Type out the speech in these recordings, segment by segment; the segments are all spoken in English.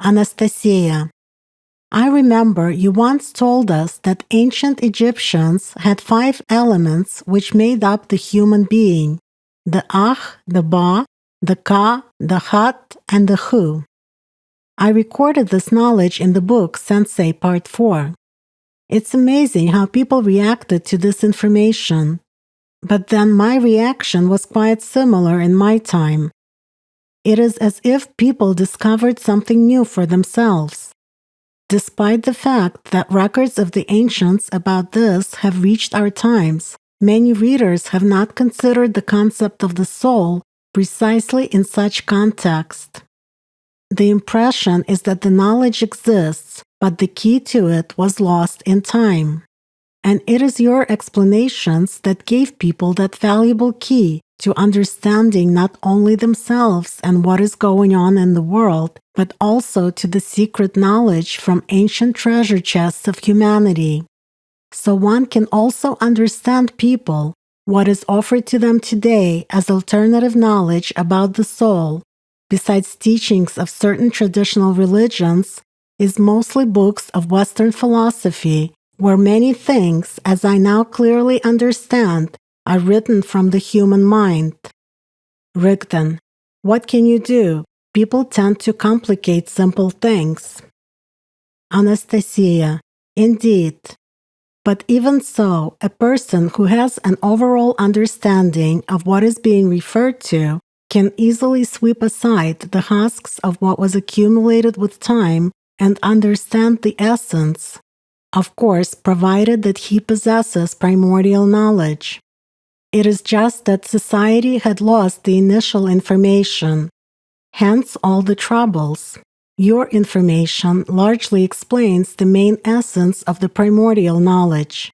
Anastasia, I remember you once told us that ancient Egyptians had 5 elements which made up the human being: the Ach, the Ba, the Ka, the Hat, and the Hu. I recorded this knowledge in the book Sensei Part 4. It's amazing how people reacted to this information. But then my reaction was quite similar in my time. It is as if people discovered something new for themselves. Despite the fact that records of the ancients about this have reached our times, many readers have not considered the concept of the soul precisely in such context. The impression is that the knowledge exists, but the key to it was lost in time. And it is your explanations that gave people that valuable key to understanding not only themselves and what is going on in the world, but also to the secret knowledge from ancient treasure chests of humanity. So one can also understand people, what is offered to them today as alternative knowledge about the soul, besides teachings of certain traditional religions, is mostly books of Western philosophy, where many things, as I now clearly understand, are written from the human mind. Rigden, what can you do? People tend to complicate simple things. Anastasia, indeed. But even so, a person who has an overall understanding of what is being referred to can easily sweep aside the husks of what was accumulated with time and understand the essence, of course, provided that he possesses primordial knowledge. It is just that society had lost the initial information, hence all the troubles. Your information largely explains the main essence of the primordial knowledge.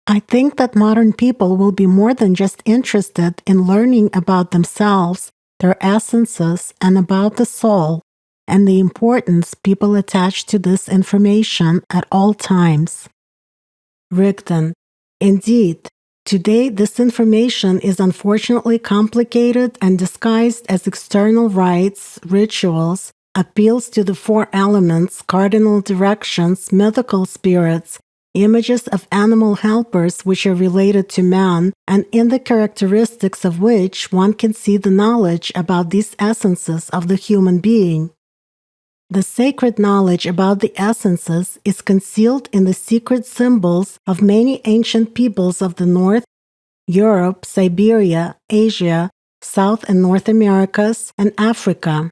I think that modern people will be more than just interested in learning about themselves, their essences, and about the soul, and the importance people attach to this information at all times. Rigden, indeed, today this information is unfortunately complicated and disguised as external rites, rituals, appeals to the 4 elements, cardinal directions, mythical spirits, images of animal helpers which are related to man, and in the characteristics of which one can see the knowledge about these essences of the human being. The sacred knowledge about the essences is concealed in the secret symbols of many ancient peoples of the North, Europe, Siberia, Asia, South and North Americas, and Africa.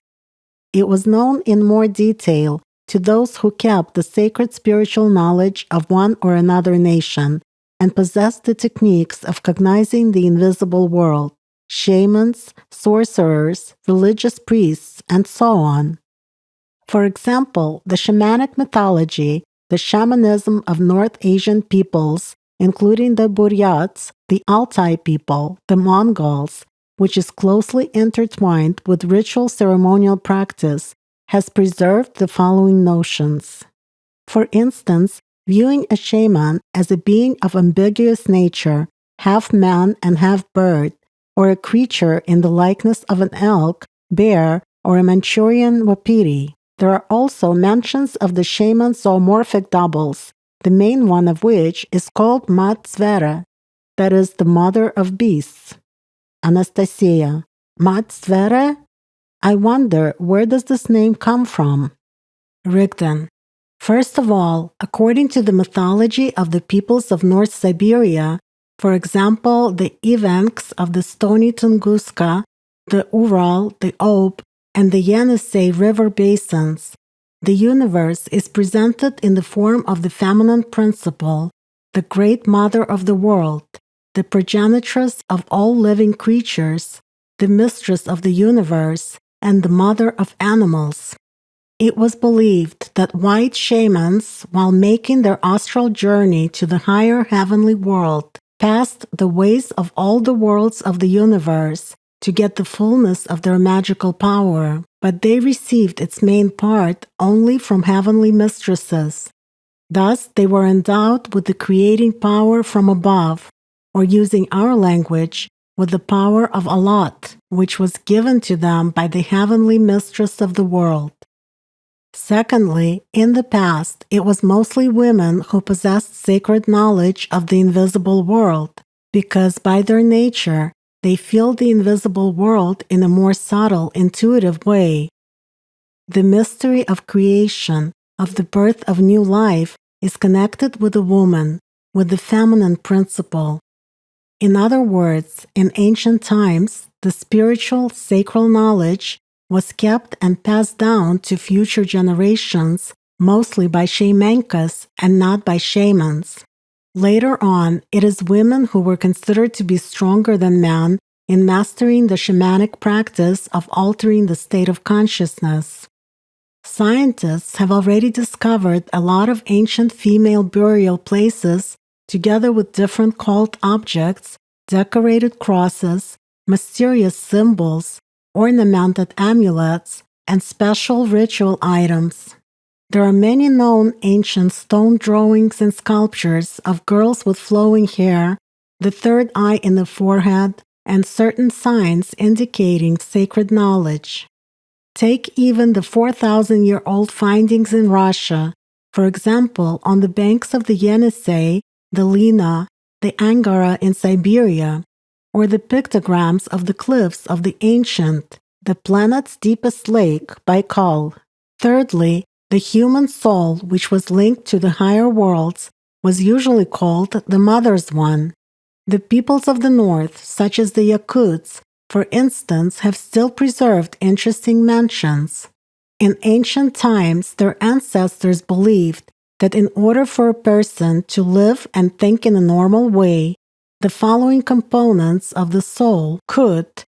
It was known in more detail to those who kept the sacred spiritual knowledge of one or another nation and possessed the techniques of cognizing the invisible world, shamans, sorcerers, religious priests, and so on. For example, the shamanic mythology, the shamanism of North Asian peoples, including the Buryats, the Altai people, the Mongols, which is closely intertwined with ritual ceremonial practice, has preserved the following notions. For instance, viewing a shaman as a being of ambiguous nature, half man and half bird, or a creature in the likeness of an elk, bear, or a Manchurian wapiti. There are also mentions of the shaman's zoomorphic doubles, the main one of which is called Matsvera, that is, the mother of beasts. Anastasia, Matsvera? I wonder, where does this name come from? Rigden, first of all, according to the mythology of the peoples of North Siberia, for example, the Evenks of the Stony Tunguska, the Ural, the Ob, and the Yenisei river basins, the universe is presented in the form of the feminine principle, the great mother of the world, the progenitress of all living creatures, the mistress of the universe, and the mother of animals. It was believed that white shamans, while making their astral journey to the higher heavenly world, passed the ways of all the worlds of the universe to get the fullness of their magical power, but they received its main part only from heavenly mistresses. Thus, they were endowed with the creating power from above, or using our language, with the power of Allat, which was given to them by the heavenly mistress of the world. Secondly, in the past, it was mostly women who possessed sacred knowledge of the invisible world, because by their nature, they feel the invisible world in a more subtle, intuitive way. The mystery of creation, of the birth of new life, is connected with the woman, with the feminine principle. In other words, in ancient times, the spiritual, sacral knowledge was kept and passed down to future generations, mostly by shamankas and not by shamans. Later on, it is women who were considered to be stronger than men in mastering the shamanic practice of altering the state of consciousness. Scientists have already discovered a lot of ancient female burial places together with different cult objects, decorated crosses, mysterious symbols, ornamented amulets, and special ritual items. There are many known ancient stone drawings and sculptures of girls with flowing hair, the third eye in the forehead, and certain signs indicating sacred knowledge. Take even the 4,000-year-old findings in Russia, for example, on the banks of the Yenisei, the Lena, the Angara in Siberia, or the pictograms of the cliffs of the ancient, the planet's deepest lake, Baikal. Thirdly, the human soul, which was linked to the higher worlds, was usually called the Mother's One. The peoples of the north, such as the Yakuts, for instance, have still preserved interesting mentions. In ancient times, their ancestors believed that in order for a person to live and think in a normal way, the following components of the soul, kut,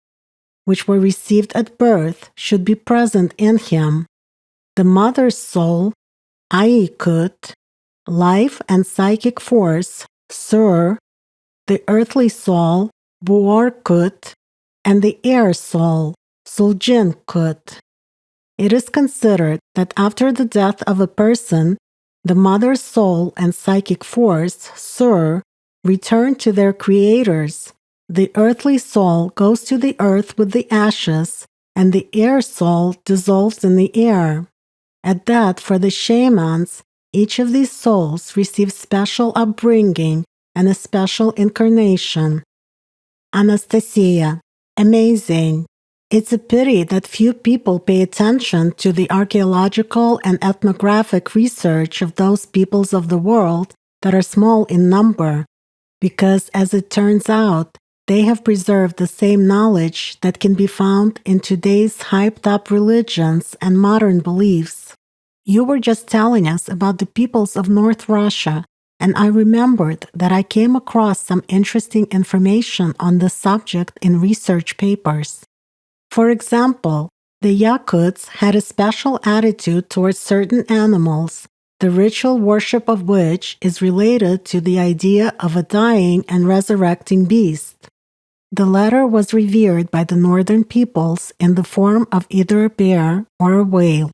which were received at birth, should be present in him. The mother's soul, aikut, life and psychic force, sur, the earthly soul, buorkut, and the air soul, suljinkut. It is considered that after the death of a person, the mother's soul and psychic force, sur, return to their creators. The earthly soul goes to the earth with the ashes, and the air soul dissolves in the air. At that, for the shamans, each of these souls receives special upbringing and a special incarnation. Anastasia. Amazing. It's a pity that few people pay attention to the archaeological and ethnographic research of those peoples of the world that are small in number, because as it turns out, they have preserved the same knowledge that can be found in today's hyped-up religions and modern beliefs. You were just telling us about the peoples of North Russia, and I remembered that I came across some interesting information on this subject in research papers. For example, the Yakuts had a special attitude towards certain animals, the ritual worship of which is related to the idea of a dying and resurrecting beast. The latter was revered by the northern peoples in the form of either a bear or a whale.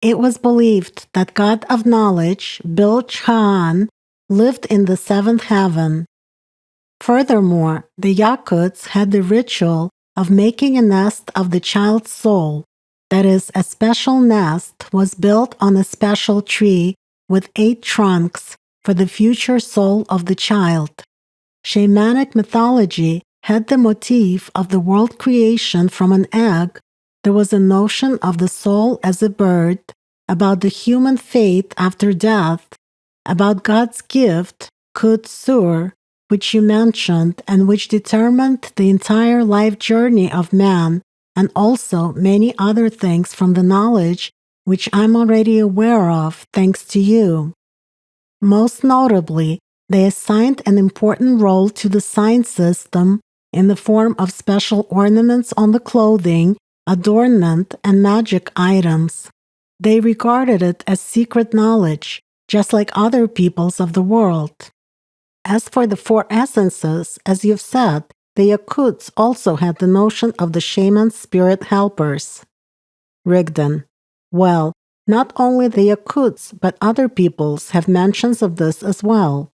It was believed that God of knowledge, Bil-Chan, lived in the seventh heaven. Furthermore, the Yakuts had the ritual of making a nest of the child's soul. That is, a special nest was built on a special tree with 8 trunks for the future soul of the child. Shamanic mythology had the motif of the world creation from an egg. There was a notion of the soul as a bird, about the human fate after death, about God's gift, Kutsur, which you mentioned and which determined the entire life journey of man, and also many other things from the knowledge which I'm already aware of thanks to you. Most notably, they assigned an important role to the sign system in the form of special ornaments on the clothing, adornment, and magic items. They regarded it as secret knowledge, just like other peoples of the world. As for the 4 essences, as you've said, the Yakuts also had the notion of the shaman's spirit helpers. Rigdon. Well, not only the Yakuts, but other peoples have mentions of this as well.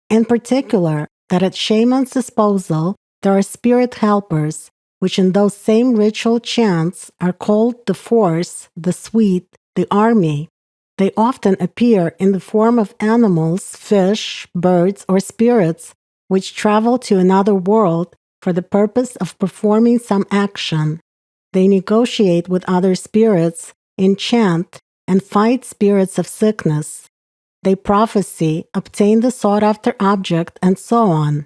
In particular, that at shaman's disposal, there are spirit helpers, which in those same ritual chants are called the force, the sweet, the army. They often appear in the form of animals, fish, birds, or spirits, which travel to another world for the purpose of performing some action. They negotiate with other spirits, enchant, and fight spirits of sickness. They prophesy, obtain the sought-after object, and so on.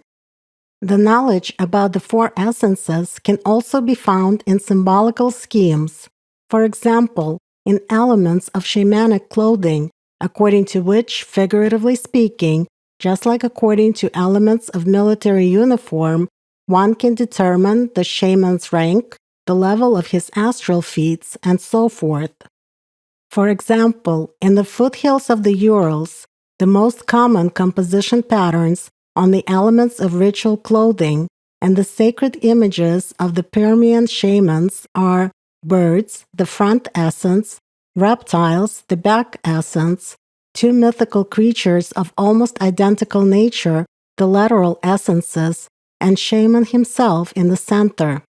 The knowledge about the four essences can also be found in symbolical schemes. For example, in elements of shamanic clothing, according to which, figuratively speaking, just like according to elements of military uniform, one can determine the shaman's rank, the level of his astral feats, and so forth. For example, in the foothills of the Urals, the most common composition patterns on the elements of ritual clothing and the sacred images of the Permian shamans are birds, the front essence, reptiles, the back essence, two mythical creatures of almost identical nature, the lateral essences, and shaman himself in the center.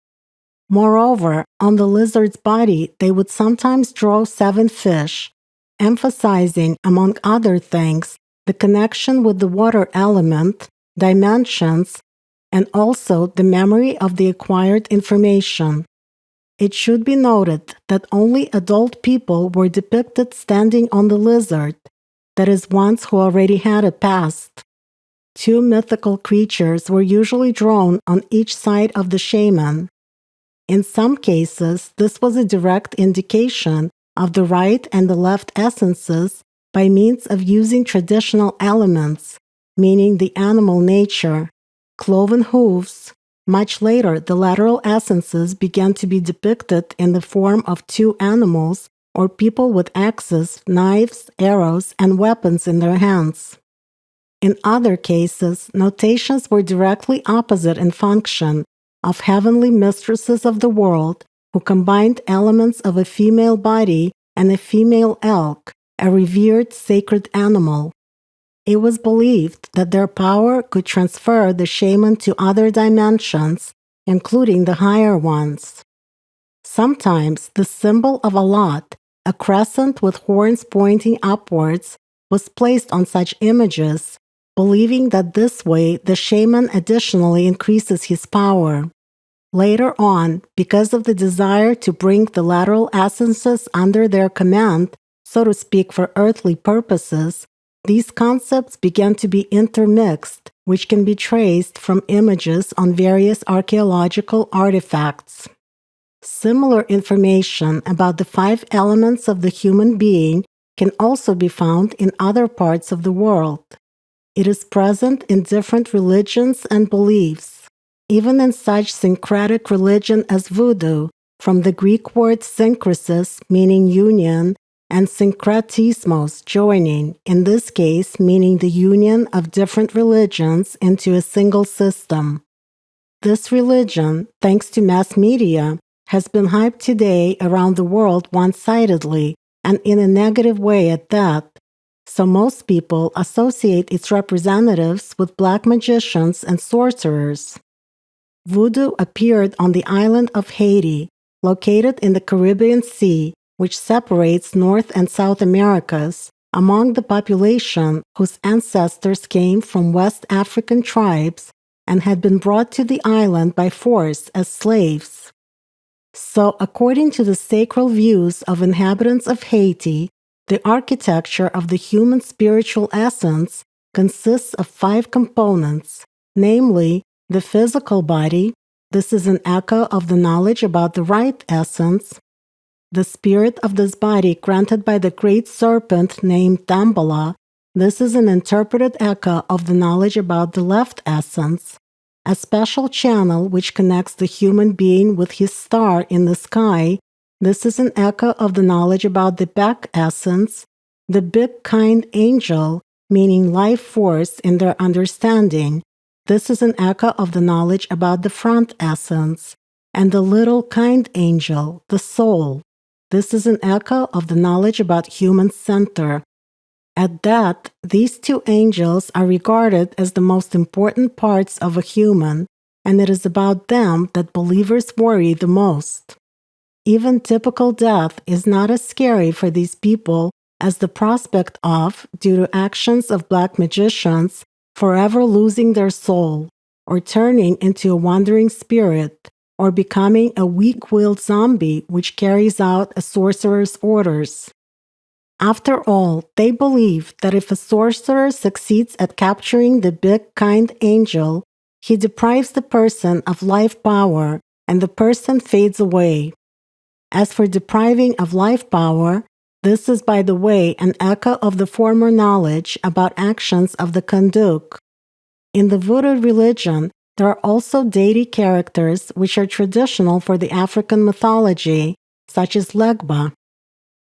Moreover, on the lizard's body they would sometimes draw 7 fish, emphasizing, among other things, the connection with the water element, dimensions, and also the memory of the acquired information. It should be noted that only adult people were depicted standing on the lizard, that is, ones who already had a past. 2 mythical creatures were usually drawn on each side of the shaman. In some cases, this was a direct indication of the right and the left essences by means of using traditional elements, meaning the animal nature, cloven hooves. Much later, the lateral essences began to be depicted in the form of 2 animals or people with axes, knives, arrows, and weapons in their hands. In other cases, notations were directly opposite in function, of heavenly mistresses of the world who combined elements of a female body and a female elk, a revered sacred animal. It was believed that their power could transfer the shaman to other dimensions, including the higher ones. Sometimes the symbol of Allat, a crescent with horns pointing upwards, was placed on such images, believing that this way the shaman additionally increases his power. Later on, because of the desire to bring the lateral essences under their command, so to speak, for earthly purposes, these concepts began to be intermixed, which can be traced from images on various archaeological artifacts. Similar information about the 5 elements of the human being can also be found in other parts of the world. It is present in different religions and beliefs, even in such syncretic religion as Voodoo, from the Greek word synkresis, meaning union, and synkretismos, joining, in this case meaning the union of different religions into a single system. This religion, thanks to mass media, has been hyped today around the world one-sidedly, and in a negative way at that. So most people associate its representatives with black magicians and sorcerers. Voodoo appeared on the island of Haiti, located in the Caribbean Sea, which separates North and South Americas, among the population whose ancestors came from West African tribes and had been brought to the island by force as slaves. So, according to the sacral views of inhabitants of Haiti, the architecture of the human spiritual essence consists of 5 components, namely, the physical body. This is an echo of the knowledge about the right essence. The spirit of this body granted by the great serpent named Dambala. This is an interpreted echo of the knowledge about the left essence. A special channel which connects the human being with his star in the sky. This is an echo of the knowledge about the back essence. The big kind angel, meaning life force in their understanding. This is an echo of the knowledge about the front essence. And the little kind angel, the soul. This is an echo of the knowledge about human center. At that, these 2 angels are regarded as the most important parts of a human, and it is about them that believers worry the most. Even typical death is not as scary for these people as the prospect of, due to actions of black magicians, forever losing their soul, or turning into a wandering spirit, or becoming a weak-willed zombie which carries out a sorcerer's orders. After all, they believe that if a sorcerer succeeds at capturing the big, kind angel, he deprives the person of life power, and the person fades away. As for depriving of life power, this is, by the way, an echo of the former knowledge about actions of the kanduk. In the Voodoo religion, there are also deity characters which are traditional for the African mythology, such as Legba.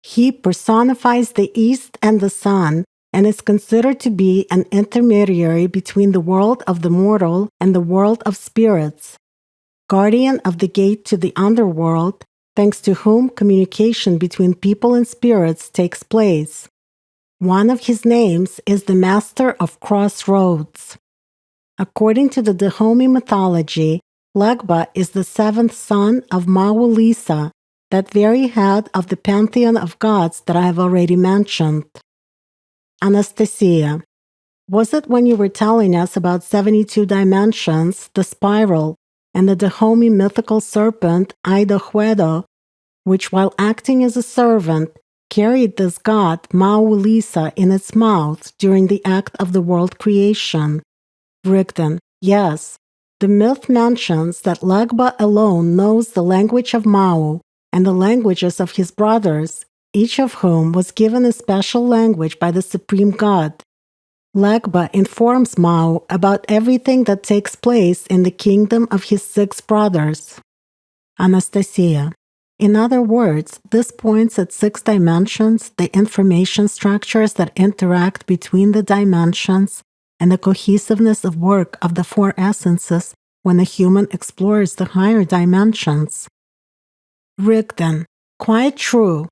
He personifies the east and the sun and is considered to be an intermediary between the world of the mortal and the world of spirits, guardian of the gate to the underworld, thanks to whom communication between people and spirits takes place. One of his names is the Master of Crossroads. According to the Dahomey mythology, Legba is the seventh son of Mawulisa, that very head of the pantheon of gods that I have already mentioned. Anastasia, was it when you were telling us about 72 dimensions, the spiral, and the Dahomey mythical serpent Aidohuedo, which while acting as a servant, carried this god Mawulisa in its mouth during the act of the world creation? Rigdon, yes. The myth mentions that Legba alone knows the language of Mau and the languages of his brothers, each of whom was given a special language by the supreme god. Legba informs Mau about everything that takes place in the kingdom of his 6 brothers. Anastasia. In other words, this points at 6 dimensions, the information structures that interact between the dimensions, and the cohesiveness of work of the 4 essences when a human explores the higher dimensions. Rigdon. Quite true.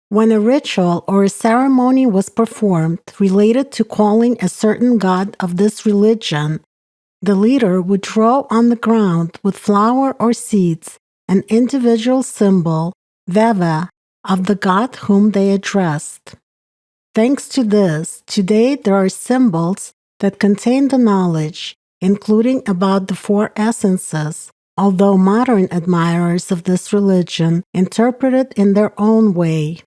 When a ritual or a ceremony was performed related to calling a certain god of this religion, the leader would draw on the ground with flour or seeds an individual symbol, veva, of the god whom they addressed. Thanks to this, today there are symbols that contain the knowledge, including about the 4 essences, although modern admirers of this religion interpret it in their own way.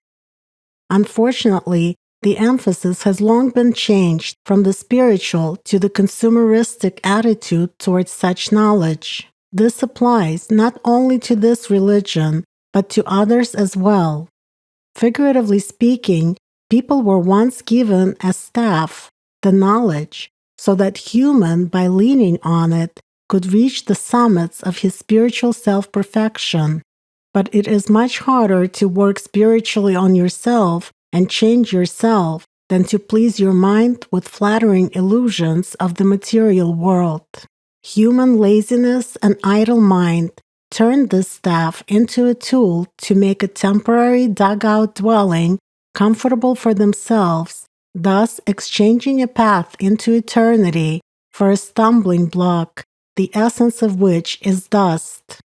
Unfortunately, the emphasis has long been changed from the spiritual to the consumeristic attitude towards such knowledge. This applies not only to this religion, but to others as well. Figuratively speaking, people were once given as staff the knowledge, so that human, by leaning on it, could reach the summits of his spiritual self-perfection. But it is much harder to work spiritually on yourself and change yourself than to please your mind with flattering illusions of the material world. Human laziness and idle mind turned this staff into a tool to make a temporary dugout dwelling comfortable for themselves, thus exchanging a path into eternity for a stumbling block, the essence of which is dust.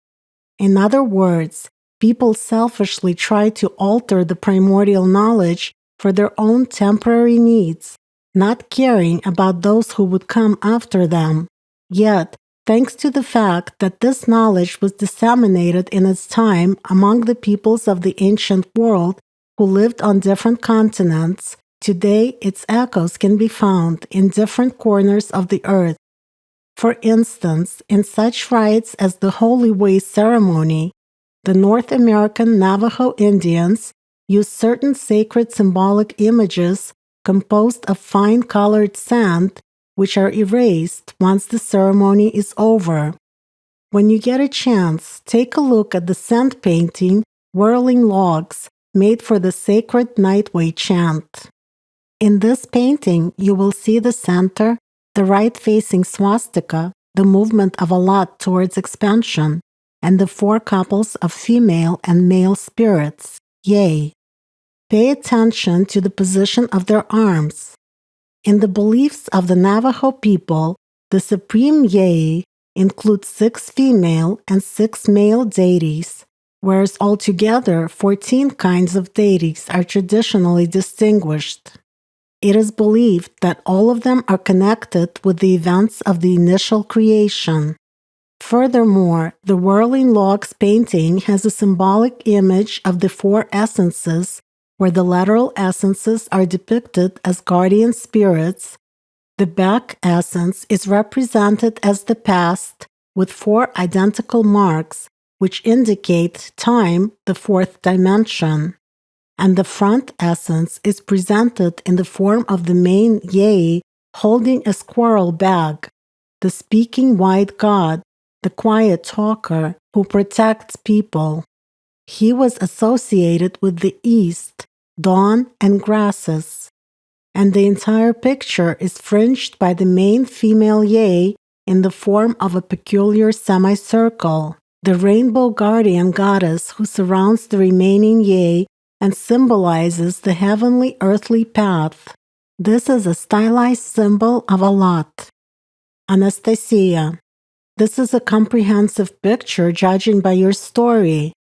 In other words, people selfishly try to alter the primordial knowledge for their own temporary needs, not caring about those who would come after them. Yet, thanks to the fact that this knowledge was disseminated in its time among the peoples of the ancient world who lived on different continents, today its echoes can be found in different corners of the earth. For instance, in such rites as the Holy Way ceremony, the North American Navajo Indians use certain sacred symbolic images composed of fine-colored sand, which are erased once the ceremony is over. When you get a chance, take a look at the sand painting, Whirling Logs, made for the sacred Nightway chant. In this painting, you will see the center, the right-facing swastika, the movement of Allat towards expansion, and the 4 couples of female and male spirits, yea. Pay attention to the position of their arms. In the beliefs of the Navajo people, the supreme yea includes 6 female and 6 male deities, whereas altogether 14 kinds of deities are traditionally distinguished. It is believed that all of them are connected with the events of the initial creation. Furthermore, the Whirling Logs painting has a symbolic image of the four essences, where the literal essences are depicted as guardian spirits. The back essence is represented as the past, with four identical marks, which indicate time, the fourth dimension. And the front essence is presented in the form of the main Yei holding a squirrel bag, the speaking white god, the quiet talker who protects people. He was associated with the east, dawn, and grasses. And the entire picture is fringed by the main female Yei in the form of a peculiar semicircle, the rainbow guardian goddess who surrounds the remaining Yei and symbolizes the heavenly earthly path. This is a stylized symbol of Allat. Anastasia. This is a comprehensive picture judging by your story.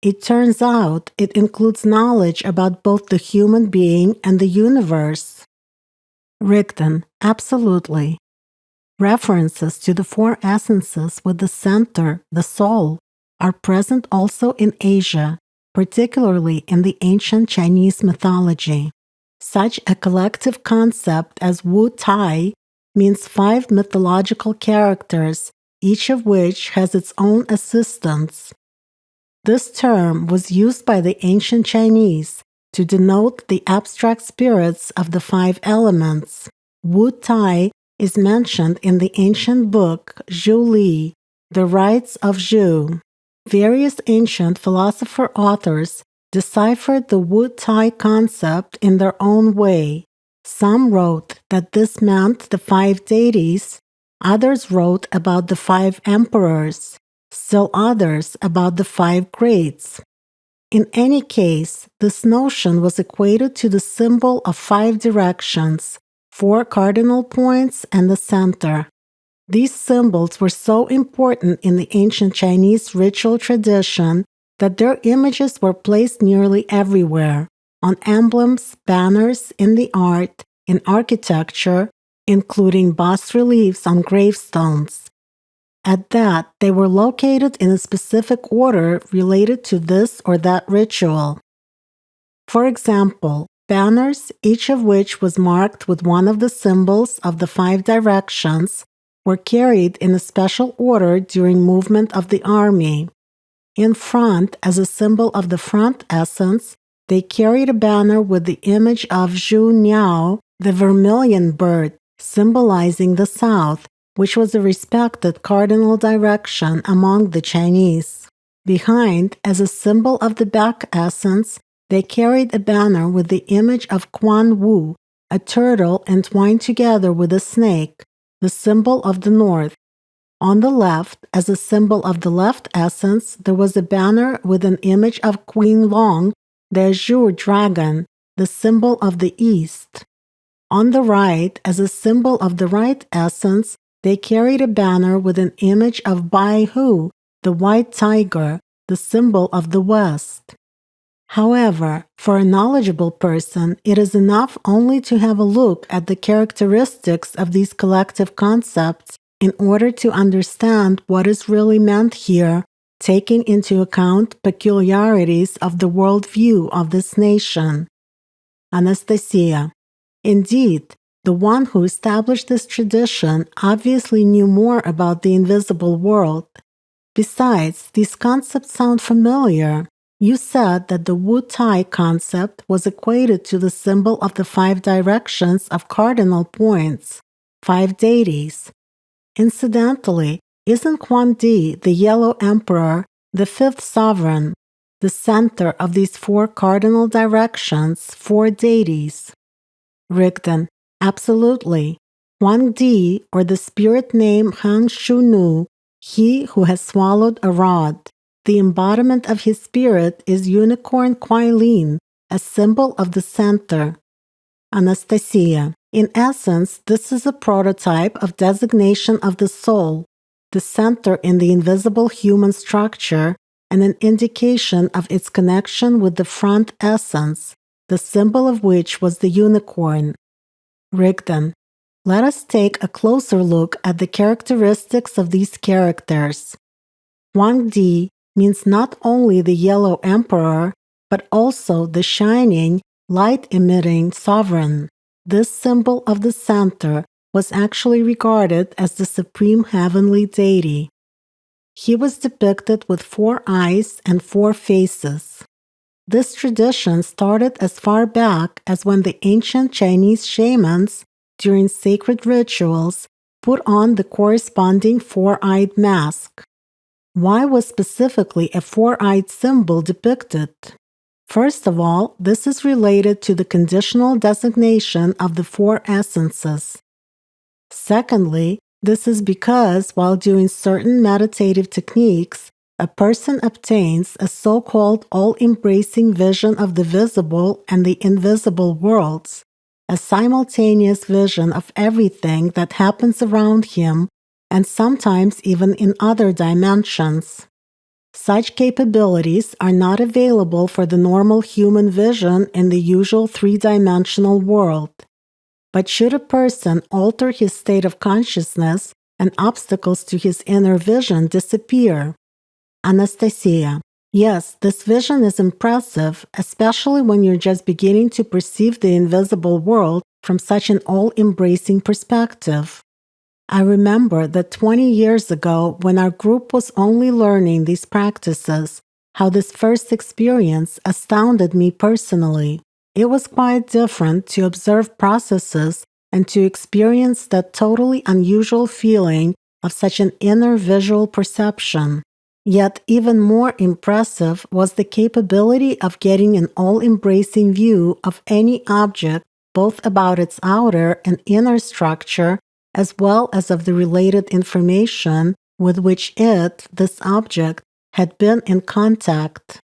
It turns out it includes knowledge about both the human being and the universe. Rigdon. Absolutely. References to the four essences with the center, the soul, are present also in Asia, particularly in the ancient Chinese mythology. Such a collective concept as Wu Tai means 5 mythological characters, each of which has its own assistants. This term was used by the ancient Chinese to denote the abstract spirits of the 5 elements. Wu Tai is mentioned in the ancient book Zhu Li, The Rites of Zhu. Various ancient philosopher-authors deciphered the Wu Tai concept in their own way. Some wrote that this meant the 5 deities, others wrote about the 5 emperors, still others about the 5 greats. In any case, this notion was equated to the symbol of 5 directions, 4 cardinal points, and the center. These symbols were so important in the ancient Chinese ritual tradition that their images were placed nearly everywhere, on emblems, banners, in the art, in architecture, including bas-reliefs on gravestones. At that, they were located in a specific order related to this or that ritual. For example, banners, each of which was marked with one of the symbols of the 5 directions, were carried in a special order during movement of the army. In front, as a symbol of the front essence, they carried a banner with the image of Zhu Niao, the vermilion bird, symbolizing the south, which was a respected cardinal direction among the Chinese. Behind, as a symbol of the back essence, they carried a banner with the image of Quan Wu, a turtle entwined together with a snake, the symbol of the north. On the left, as a symbol of the left essence, there was a banner with an image of Queen Long, the azure dragon, the symbol of the east. On the right, as a symbol of the right essence, they carried a banner with an image of Bai Hu, the white tiger, the symbol of the west. However, for a knowledgeable person, it is enough only to have a look at the characteristics of these collective concepts in order to understand what is really meant here, taking into account peculiarities of the worldview of this nation. Anastasia. Indeed, the one who established this tradition obviously knew more about the invisible world. Besides, these concepts sound familiar. You said that the Wu Tai concept was equated to the symbol of the 5 directions of cardinal points, 5 deities. Incidentally, isn't Quan Di, the Yellow Emperor, the 5th sovereign, the center of these 4 cardinal directions, 4 deities? Rigdon. Absolutely. Huang Di, or the spirit name Han Shu Nu, he who has swallowed a rod. The embodiment of his spirit is Unicorn Kuai-Lin, a symbol of the center. Anastasia. In essence, this is a prototype of designation of the soul, the center in the invisible human structure, and an indication of its connection with the front essence, the symbol of which was the unicorn. Rigden. Let us take a closer look at the characteristics of these characters. Huang Di means not only the yellow emperor, but also the shining, light-emitting sovereign. This symbol of the center was actually regarded as the supreme heavenly deity. He was depicted with 4 eyes and 4 faces. This tradition started as far back as when the ancient Chinese shamans, during sacred rituals, put on the corresponding 4-eyed mask. Why was specifically a 4-eyed symbol depicted? First of all, this is related to the conditional designation of the 4 essences. Secondly, this is because while doing certain meditative techniques, a person obtains a so-called all-embracing vision of the visible and the invisible worlds, a simultaneous vision of everything that happens around him, and sometimes even in other dimensions. Such capabilities are not available for the normal human vision in the usual 3-dimensional world. But should a person alter his state of consciousness, and obstacles to his inner vision disappear. Anastasia. Yes, this vision is impressive, especially when you're just beginning to perceive the invisible world from such an all-embracing perspective. I remember that 20 years ago, when our group was only learning these practices, how this first experience astounded me personally. It was quite different to observe processes and to experience that totally unusual feeling of such an inner visual perception. Yet even more impressive was the capability of getting an all-embracing view of any object, both about its outer and inner structure, as well as of the related information with which this object, had been in contact.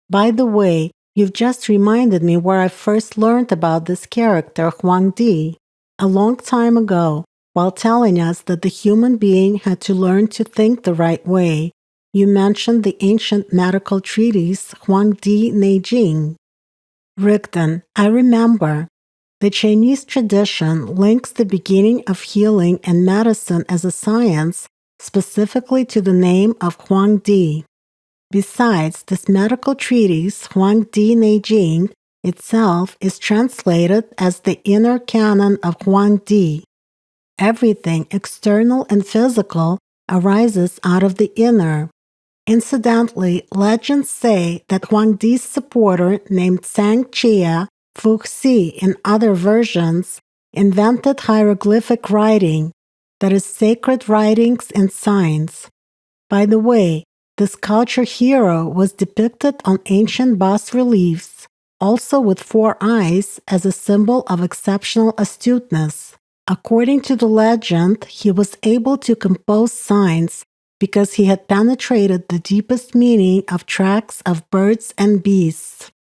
By the way, you've just reminded me where I first learned about this character, Huang Di. A long time ago, while telling us that the human being had to learn to think the right way, you mentioned the ancient medical treatise Huang Di Neijing. Rigden, I remember. The Chinese tradition links the beginning of healing and medicine as a science specifically to the name of Huang Di. Besides, this medical treatise, Huang Di Neijing, itself is translated as the inner canon of Huang Di. Everything external and physical arises out of the inner. Incidentally, legends say that Huang Di's supporter named Sang Chia, Fuxi in other versions, invented hieroglyphic writing, that is, sacred writings and signs. By the way, this culture hero was depicted on ancient bas-reliefs, also with 4 eyes as a symbol of exceptional astuteness. According to the legend, he was able to compose signs because he had penetrated the deepest meaning of tracks of birds and beasts.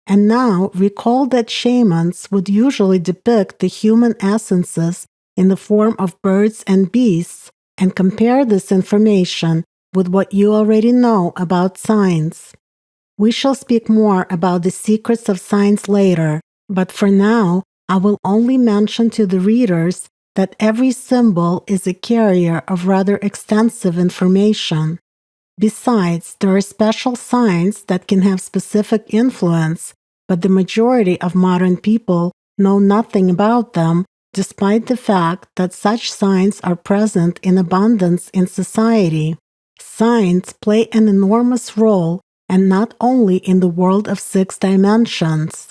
And now recall that shamans would usually depict the human essences in the form of birds and beasts, and compare this information with what you already know about signs. We shall speak more about the secrets of signs later, but for now, I will only mention to the readers that every symbol is a carrier of rather extensive information. Besides, there are special signs that can have specific influence, but the majority of modern people know nothing about them, despite the fact that such signs are present in abundance in society. Signs play an enormous role, and not only in the world of 6 dimensions.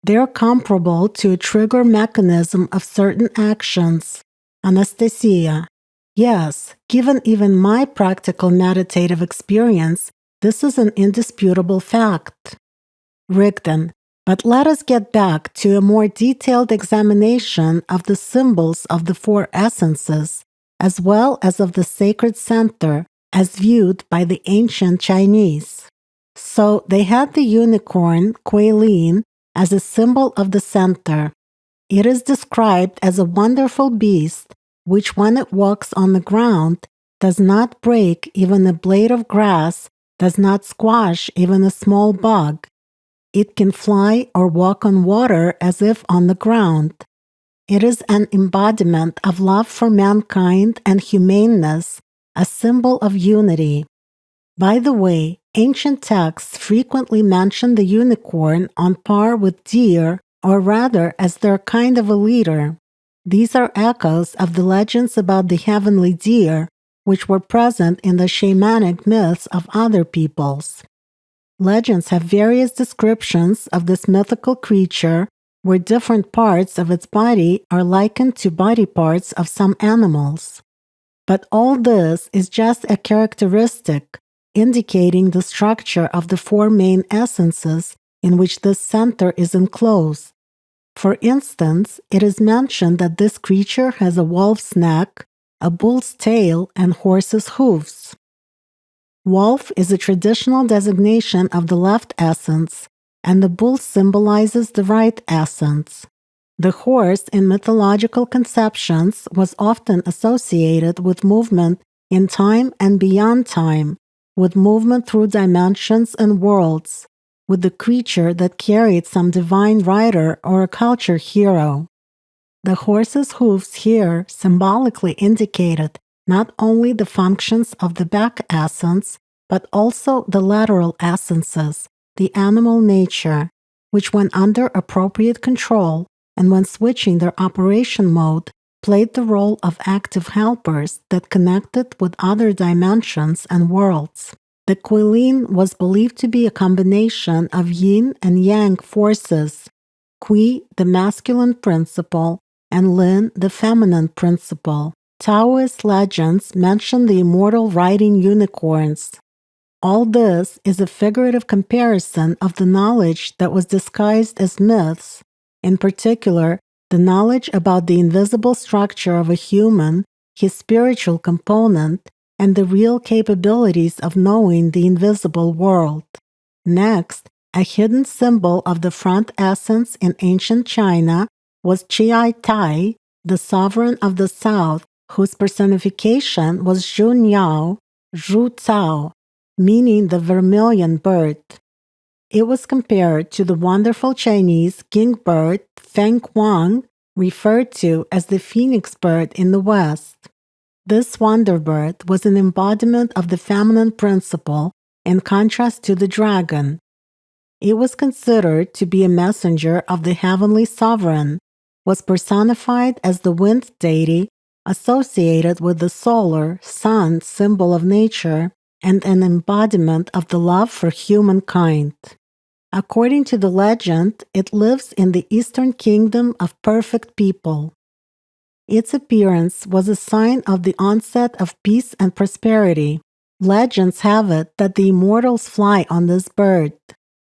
They are comparable to a trigger mechanism of certain actions. Anastasia. Yes, given even my practical meditative experience, this is an indisputable fact. Rigden. But let us get back to a more detailed examination of the symbols of the 4 essences, as well as of the sacred center, as viewed by the ancient Chinese. So they had the unicorn, Kuei-lin, as a symbol of the center. It is described as a wonderful beast, which when it walks on the ground, does not break even a blade of grass, does not squash even a small bug. It can fly or walk on water as if on the ground. It is an embodiment of love for mankind and humaneness, a symbol of unity. By the way, ancient texts frequently mention the unicorn on par with deer, or rather as their kind of a leader. These are echoes of the legends about the heavenly deer, which were present in the shamanic myths of other peoples. Legends have various descriptions of this mythical creature, where different parts of its body are likened to body parts of some animals. But all this is just a characteristic, indicating the structure of the four main essences in which this center is enclosed. For instance, it is mentioned that this creature has a wolf's neck, a bull's tail, and horse's hooves. Wolf is a traditional designation of the left essence, and the bull symbolizes the right essence. The horse in mythological conceptions was often associated with movement in time and beyond time, with movement through dimensions and worlds, with the creature that carried some divine rider or a culture hero. The horse's hooves here symbolically indicated not only the functions of the back essence, but also the lateral essences, the animal nature, which when under appropriate control and when switching their operation mode, played the role of active helpers that connected with other dimensions and worlds. The Qilin was believed to be a combination of yin and yang forces, Qi, the masculine principle, and Lin, the feminine principle. Taoist legends mention the immortal riding unicorns. All this is a figurative comparison of the knowledge that was disguised as myths, in particular, the knowledge about the invisible structure of a human, his spiritual component, and the real capabilities of knowing the invisible world. Next, a hidden symbol of the front essence in ancient China was Chiai Tai, the sovereign of the south, whose personification was Zhu Niao, Zhu Cao, meaning the vermilion bird. It was compared to the wonderful Chinese king bird Feng Huang, referred to as the phoenix bird in the West. This wonder bird was an embodiment of the feminine principle in contrast to the dragon. It was considered to be a messenger of the heavenly sovereign, was personified as the wind deity, associated with the solar, sun symbol of nature, and an embodiment of the love for humankind. According to the legend, it lives in the eastern kingdom of perfect people. Its appearance was a sign of the onset of peace and prosperity. Legends have it that the immortals fly on this bird.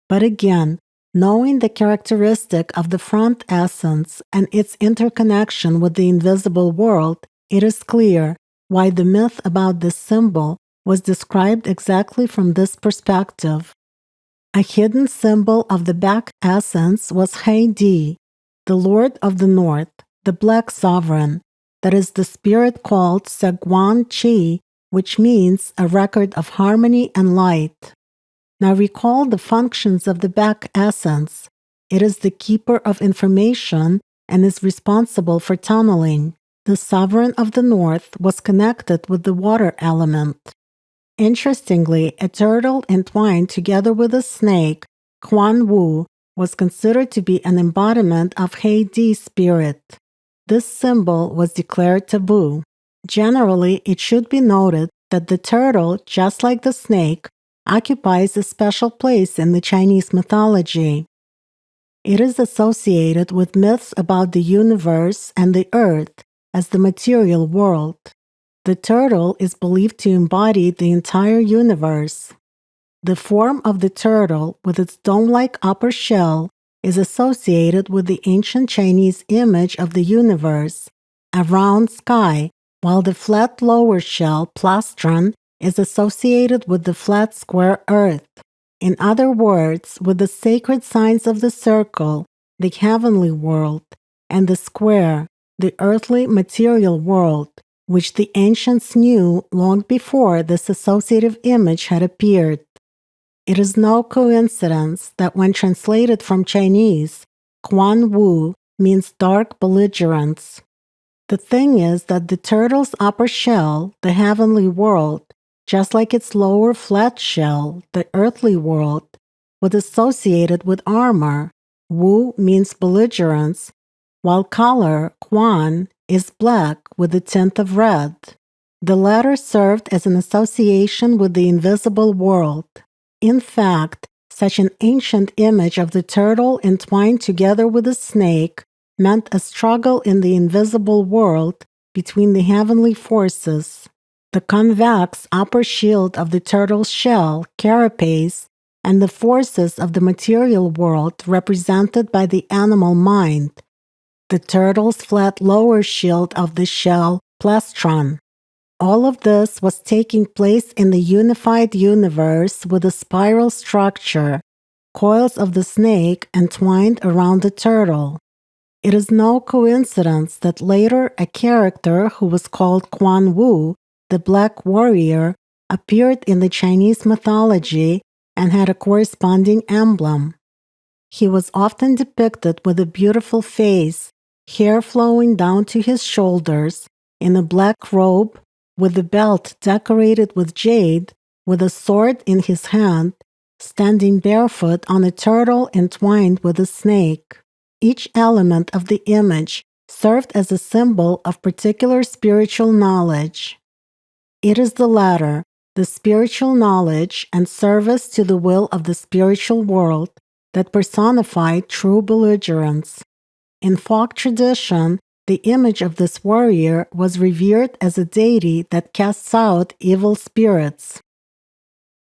But again, knowing the characteristic of the front essence and its interconnection with the invisible world, it is clear why the myth about this symbol was described exactly from this perspective. A hidden symbol of the back essence was Heidi, the Lord of the North, the Black Sovereign, that is the spirit called Saguan Chi, which means a record of harmony and light. Now recall the functions of the back essence. It is the keeper of information and is responsible for tunneling. The Sovereign of the North was connected with the water element. Interestingly, a turtle entwined together with a snake, Quan Wu, was considered to be an embodiment of Heidi's spirit. This symbol was declared taboo. Generally, it should be noted that the turtle, just like the snake, occupies a special place in the Chinese mythology. It is associated with myths about the universe and the earth as the material world. The turtle is believed to embody the entire universe. The form of the turtle, with its dome-like upper shell, is associated with the ancient Chinese image of the universe, a round sky, while the flat lower shell, plastron, is associated with the flat square earth. In other words, with the sacred signs of the circle, the heavenly world, and the square, the earthly material world, which the ancients knew long before this associative image had appeared. It is no coincidence that when translated from Chinese, Quan Wu means dark belligerence. The thing is that the turtle's upper shell, the heavenly world, just like its lower flat shell, the earthly world, was associated with armor. Wu means belligerence, while color, Quan, is black with a tint of red. The latter served as an association with the invisible world. In fact, such an ancient image of the turtle entwined together with the snake meant a struggle in the invisible world between the heavenly forces. The convex upper shield of the turtle's shell, carapace, and the forces of the material world represented by the animal mind. The turtle's flat lower shield of the shell, plastron. All of this was taking place in the unified universe with a spiral structure, coils of the snake entwined around the turtle. It is no coincidence that later a character who was called Quan Wu, the Black Warrior, appeared in the Chinese mythology and had a corresponding emblem. He was often depicted with a beautiful face, hair flowing down to his shoulders, in a black robe, with a belt decorated with jade, with a sword in his hand, standing barefoot on a turtle entwined with a snake. Each element of the image served as a symbol of particular spiritual knowledge. It is the latter, the spiritual knowledge and service to the will of the spiritual world, that personify true belligerence. In folk tradition, the image of this warrior was revered as a deity that casts out evil spirits.